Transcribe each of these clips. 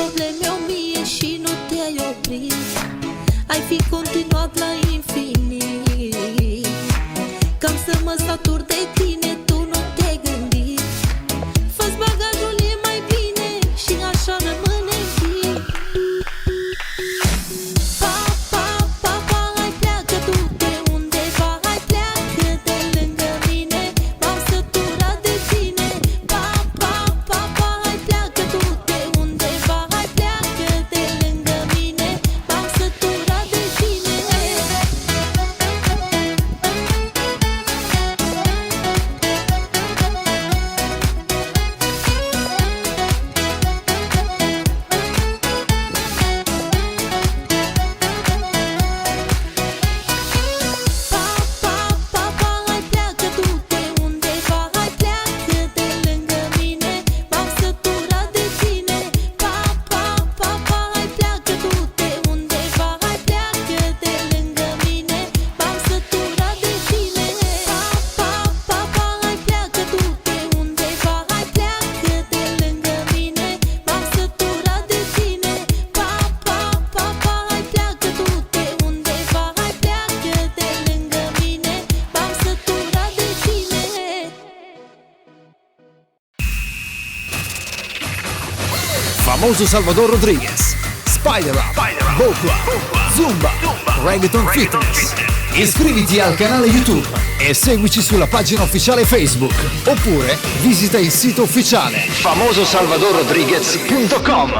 probleme o mie și nu te-ai oprit, ai fi continuat la infinit. Cam să mă satur de tine, tu nu te-ai gândit. Fă-ți bagajul, e mai bine și așa rămâne în timp. Pa, pa, pa, pa, hai pleacă tu de undeva, hai pleacă de lângă mine, m-am săturat de tine. Pa, pa, pa, pa, hai pleacă tu de undeva, hai pleacă de lângă mine, m-am săturat de tine. Pa, pa, pa, pa, hai pleacă tu de undeva, hai pleacă de lângă mine, m-am săturat de tine. Pa, pa, pa, pa, hai pleacă tu de undeva, hai pleacă de lângă mine, m-am săturat de tine. Pa, pa, pa, pa, hai pleacă tu de undeva, hai pleacă de lângă mine, m-am săturat de tine. Pa, pa, pa, pa, hai pleacă tu de undeva, hai pleacă de lângă mine, m-am săturat de tine. Famoso Salvador Rodriguez, Spider-Up, Bokwa, Zumba, Reggaeton Fitness. Iscriviti al canale YouTube e seguici sulla pagina ufficiale Facebook oppure visita il sito ufficiale famososalvadorrodriguez.com.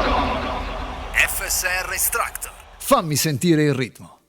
FSR Extractor. Fammi sentire il ritmo.